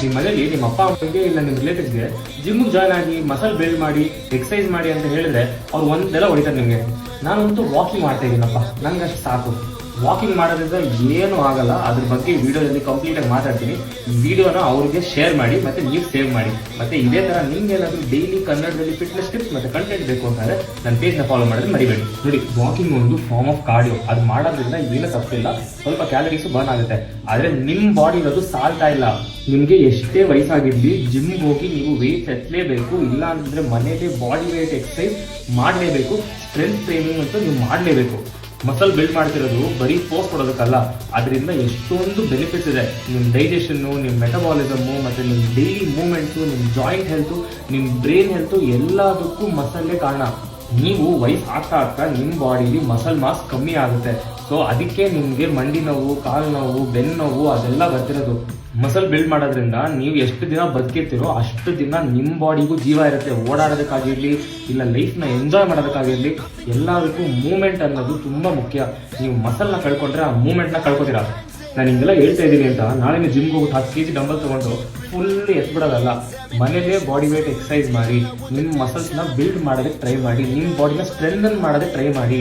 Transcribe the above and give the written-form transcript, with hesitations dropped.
ನಿಮ್ಮ ಮನೇಲಿ ನಿಮ್ಮ ಅಪ್ಪ ಅಮ್ಮನಿಗೆ ಇಲ್ಲ ನಿಮ್ಮ ರಿಲೇಟಿವ್ಸ್ಗೆ ಜಿಮ್ ಜಾಯ್ನ್ ಆಗಿ ಮಸಲ್ ಬಿಲ್ಡ್ ಮಾಡಿ ಎಕ್ಸಸೈಸ್ ಮಾಡಿ ಅಂತ ಹೇಳಿದ್ರೆ ಅವ್ರು ಒಂದೆಲ್ಲ ಹೊಡಿತಾರೆ ನಿಮಗೆ. ನಾನಂತೂ ವಾಕಿಂಗ್ ಮಾಡ್ತಾ ಇದ್ದೀನಪ್ಪ, ನಂಗೆ ಅಷ್ಟು ಸಾಕು. ವಾಕಿಂಗ್ ಮಾಡೋದ್ರಿಂದ ಏನೂ ಆಗಲ್ಲ. ಅದ್ರ ಬಗ್ಗೆ ವಿಡಿಯೋದಲ್ಲಿ ಕಂಪ್ಲೀಟ್ ಆಗಿ ಮಾತಾಡ್ತೀನಿ. ಈ ವಿಡಿಯೋನ ಅವ್ರಿಗೆ ಶೇರ್ ಮಾಡಿ ಮತ್ತೆ ನೀವು ಸೇವ್ ಮಾಡಿ. ಮತ್ತೆ ಇದೇ ತರ ನಿಮ್ಗೆ ಏನಾದ್ರು ಡೈಲಿ ಕನ್ನಡದಲ್ಲಿ ಫಿಟ್ನೆಸ್ ಟಿಪ್ಸ್ ಮತ್ತೆ ಕಂಟೆಂಟ್ ಬೇಕು ಅಂತಂದ್ರೆ ನನ್ನ ಪೇಜ್ನ ಫಾಲೋ ಮಾಡೋದು ಮರಿಬೇಡಿ. ನೋಡಿ, ವಾಕಿಂಗ್ ಒಂದು ಫಾರ್ಮ್ ಆಫ್ ಕಾರ್ಡಿಯೋ. ಅದು ಮಾಡೋದ್ರಿಂದ ಏನೂ ತಪ್ಪಿಲ್ಲ, ಸ್ವಲ್ಪ ಕ್ಯಾಲರೀಸ್ ಬರ್ನ್ ಆಗುತ್ತೆ. ಆದ್ರೆ ನಿಮ್ ಬಾಡಿ ಇರೋದು ಸಾಲ್ತಾ ಇಲ್ಲ. ನಿಮ್ಗೆ ಎಷ್ಟೇ ವಯಸ್ಸಾಗಿರ್ಲಿ ಜಿಮ್ಗೆ ಹೋಗಿ ನೀವು ವೆಯ್ಟ್ ಎತ್ತಲೇಬೇಕು. ಇಲ್ಲ ಅಂತಂದ್ರೆ ಮನೇಲಿ ಬಾಡಿ ವೇಟ್ ಎಕ್ಸಸೈಸ್ ಮಾಡಲೇಬೇಕು. ಸ್ಟ್ರೆಂತ್ ಟ್ರೈನಿಂಗ್ ಅಂತೂ ನೀವು ಮಾಡಲೇಬೇಕು. ಮಸಲ್ ಬಿಲ್ಡ್ ಮಾಡ್ತಿರೋದು ಬರೀ ಪೋಸ್ ಕೊಡೋದಕ್ಕಲ್ಲ, ಅದರಿಂದ ಎಷ್ಟೊಂದು ಬೆನಿಫಿಟ್ಸ್ ಇದೆ. ನಿಮ್ಮ ಡೈಜೆಷನ್ನು, ನಿಮ್ಮ ಮೆಟಬಾಲಿಸಮು, ಮತ್ತು ನಿಮ್ಮ ಡೈಲಿ ಮೂವ್ಮೆಂಟ್ಸು, ನಿಮ್ಮ ಜಾಯಿಂಟ್ ಹೆಲ್ತು, ನಿಮ್ಮ ಬ್ರೈನ್ ಹೆಲ್ತು ಎಲ್ಲದಕ್ಕೂ ಮಸಲ್ಲೇ ಕಾರಣ. ನೀವು ವಯಸ್ಸು ಆಗ್ತಾ ನಿಮ್ಮ ಬಾಡಿಲಿ ಮಸಲ್ ಮಾಸ್ ಕಮ್ಮಿ ಆಗುತ್ತೆ. ಸೊ ಅದಕ್ಕೆ ನಿಮಗೆ ಮಂಡಿ ನೋವು, ಕಾಲು ನೋವು, ಬೆನ್ನು ನೋವು ಅದೆಲ್ಲ ಬರ್ತಿರೋದು. ಮಸಲ್ ಬಿಲ್ಡ್ ಮಾಡೋದ್ರಿಂದ ನೀವು ಎಷ್ಟು ದಿನ ಬದುಕಿರ್ತೀರೋ ಅಷ್ಟು ದಿನ ನಿಮ್ಮ ಬಾಡಿಗೂ ಜೀವ ಇರುತ್ತೆ. ಓಡಾಡೋದಕ್ಕಾಗಿರ್ಲಿ ಇಲ್ಲ ಲೈಫ್ನ ಎಂಜಾಯ್ ಮಾಡೋದಕ್ಕಾಗಿರ್ಲಿ ಎಲ್ಲದಕ್ಕೂ ಮೂವ್ಮೆಂಟ್ ಅನ್ನೋದು ತುಂಬಾ ಮುಖ್ಯ. ನೀವು ಮಸಲ್ನ ಕಳ್ಕೊಂಡ್ರೆ ಆ ಮೂವ್ಮೆಂಟ್ನ ಕಳ್ಕೊತೀರಾ. ನಾನು ಹಿಂಗೆಲ್ಲ ಹೇಳ್ತಾ ಇದ್ದೀನಿ ಅಂತ ನಾಳೆ ಜಿಮ್ಗೆ ಹೋಗಿ 10 kg ಡಂಬಲ್ ತಗೊಂಡು ಫುಲ್ ಎತ್ಬಿಡೋದಲ್ಲ. ಮನೇಲೇ ಬಾಡಿ ವೇಟ್ ಎಕ್ಸಸೈಸ್ ಮಾಡಿ, ನಿಮ್ಮ ಮಸಲ್ಸ್ನ ಬಿಲ್ಡ್ ಮಾಡೋದಕ್ಕೆ ಟ್ರೈ ಮಾಡಿ, ನಿಮ್ಮ ಬಾಡಿನ ಸ್ಟ್ರೆಂಥನ್ ಮಾಡೋದಕ್ಕೆ ಟ್ರೈ ಮಾಡಿ.